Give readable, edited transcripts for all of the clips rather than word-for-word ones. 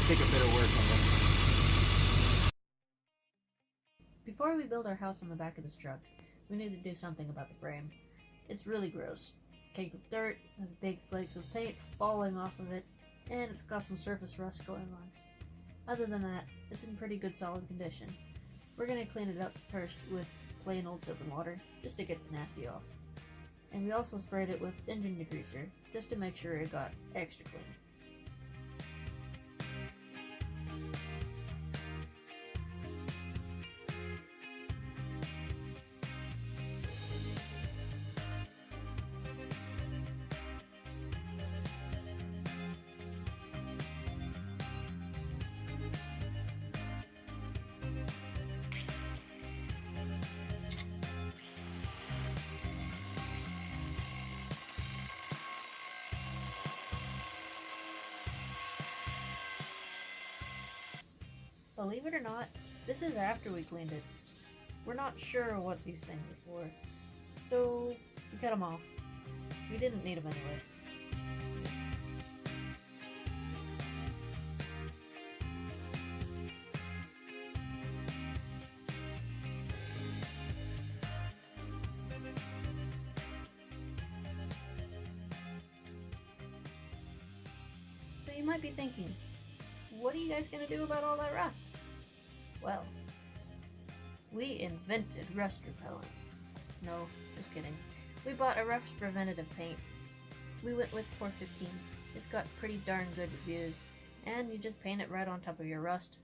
take a bit of work on this one. Before we build our house on the back of this truck, we need to do something about the frame. It's really gross. It's caked with dirt, has big flakes of paint falling off of it, and it's got some surface rust going on. Other than that, it's in pretty good solid condition. We're going to clean it up first with plain old soap and water, just to get the nasty off. And we also sprayed it with engine degreaser, just to make sure it got extra clean. Believe it or not, this is after we cleaned it. We're not sure what these things are for, so we cut them off. We didn't need them anyway. So you might be thinking, what are you guys gonna do about all that rust? Well, we invented rust repellent. No, just kidding. We bought a rust preventative paint. We went with POR15. It's got pretty darn good reviews, and you just paint it right on top of your rust.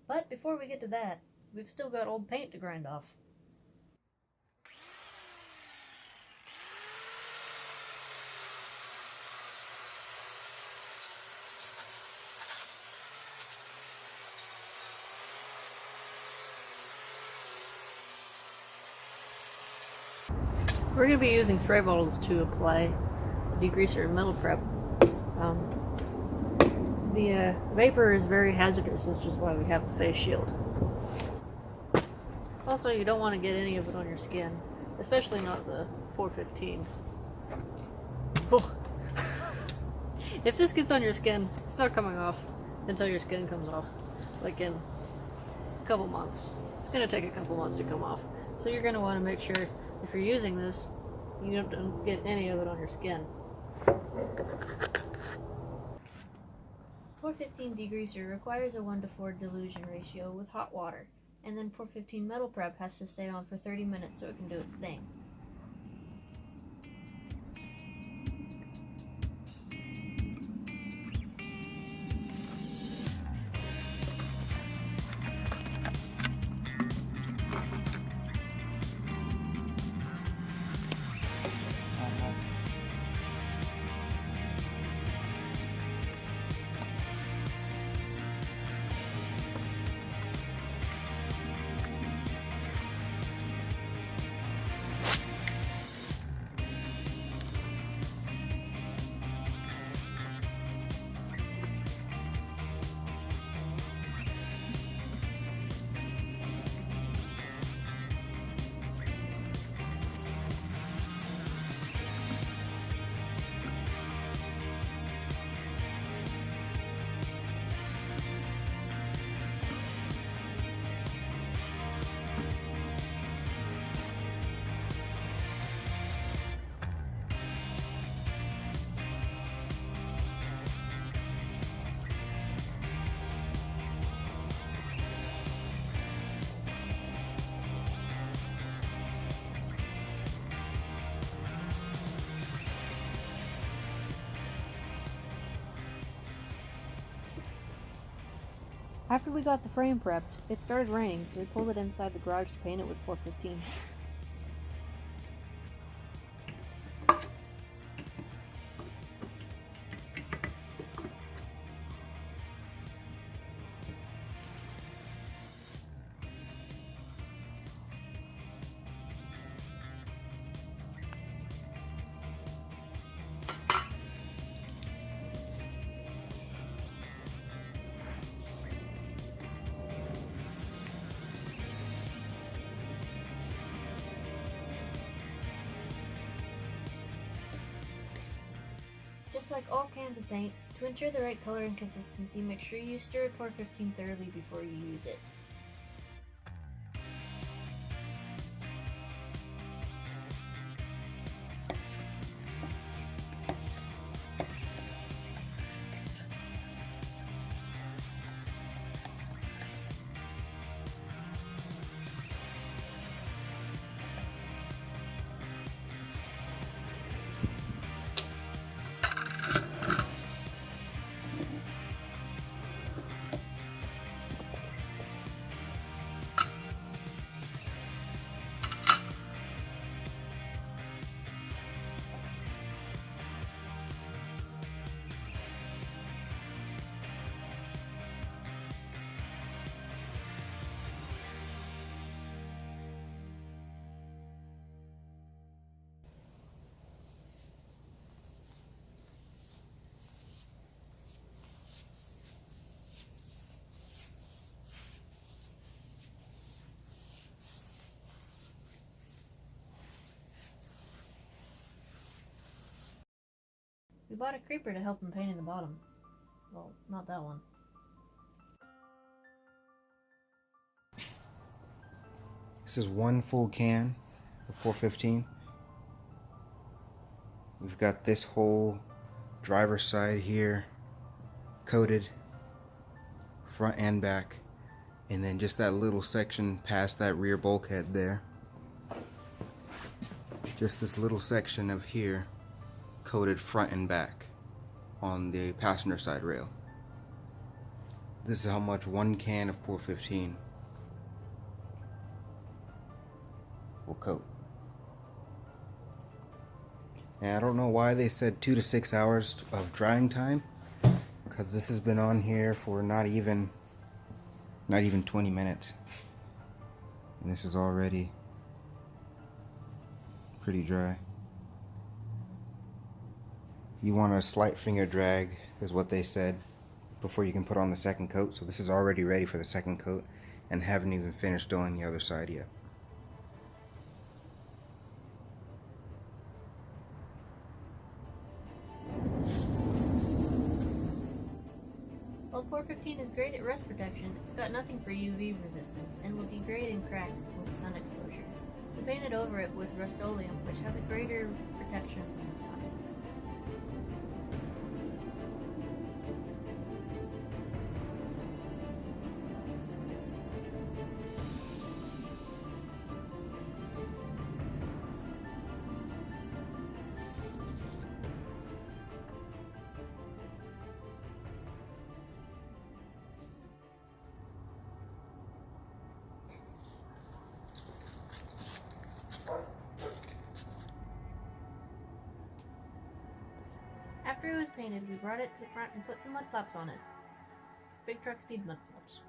But before we get to that, we've still got old paint to grind off. We're going to be using spray bottles to apply the degreaser and metal prep. The vapor is very hazardous, which is why we have the face shield. Also, you don't want to get any of it on your skin, especially not the POR15. Oh. If this gets on your skin, it's not coming off until your skin comes off, like in a couple months. It's going to take a couple months to come off, so you're going to want to make sure if you're using this, you don't get any of it on your skin. POR15 degreaser requires a 1:4 dilution ratio with hot water, and then POR15 metal prep has to stay on for 30 minutes so it can do its thing. After we got the frame prepped, it started raining, so we pulled it inside the garage to paint it with POR15. Just like all cans of paint, to ensure the right color and consistency, make sure you stir POR15 thoroughly before you use it. We bought a creeper to help in painting the bottom. Well, not that one. This is one full can of POR15. We've got this whole driver's side here coated, front and back, and then just that little section past that rear bulkhead there. Just this little section of here coated front and back on the passenger side rail. This is how much one can of POR15 will coat. And I don't know why they said 2 to 6 hours of drying time, because this has been on here for not even 20 minutes, and this is already pretty dry. You want a slight finger drag is what they said before you can put on the second coat. So this is already ready for the second coat and haven't even finished doing the other side yet. While POR15 is great at rust protection, it's got nothing for UV resistance and will degrade and crack with sun exposure. We painted over it with Rust-Oleum, which has a greater protection from the sun. After it was painted, we brought it to the front and put some mud flaps on it. Big trucks need mud flaps.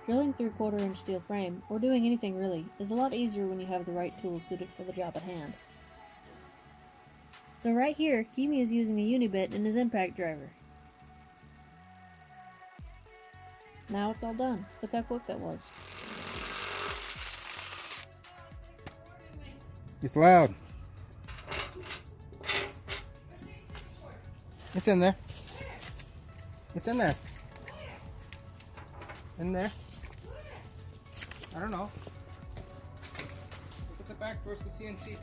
Drilling through 1/4-inch steel frame, or doing anything really, is a lot easier when you have the right tools suited for the job at hand. So right here, Kimi is using a Unibit and his impact driver. Now it's all done. Look how quick that was. It's loud. It's in there. It's in there. In there. I don't know. Look at the back first, the CNC.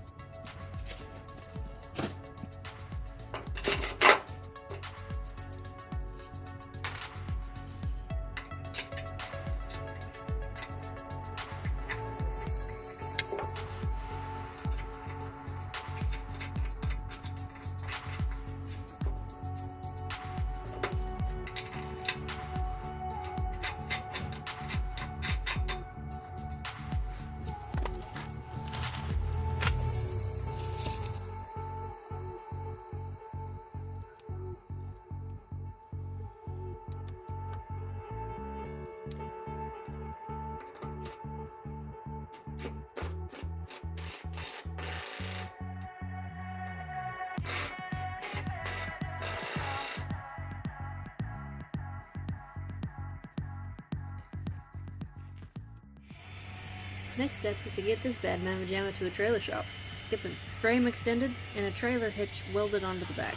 Next step is to get this bad mamma jamma to a trailer shop, get the frame extended, and a trailer hitch welded onto the back.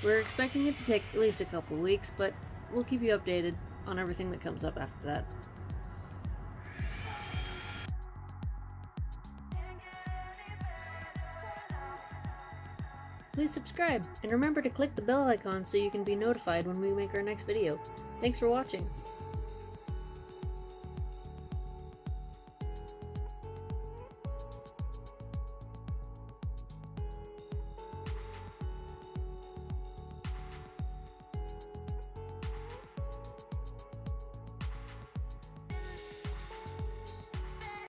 We're expecting it to take at least a couple weeks, but we'll keep you updated on everything that comes up after that. Please subscribe, and remember to click the bell icon so you can be notified when we make our next video. Thanks for watching.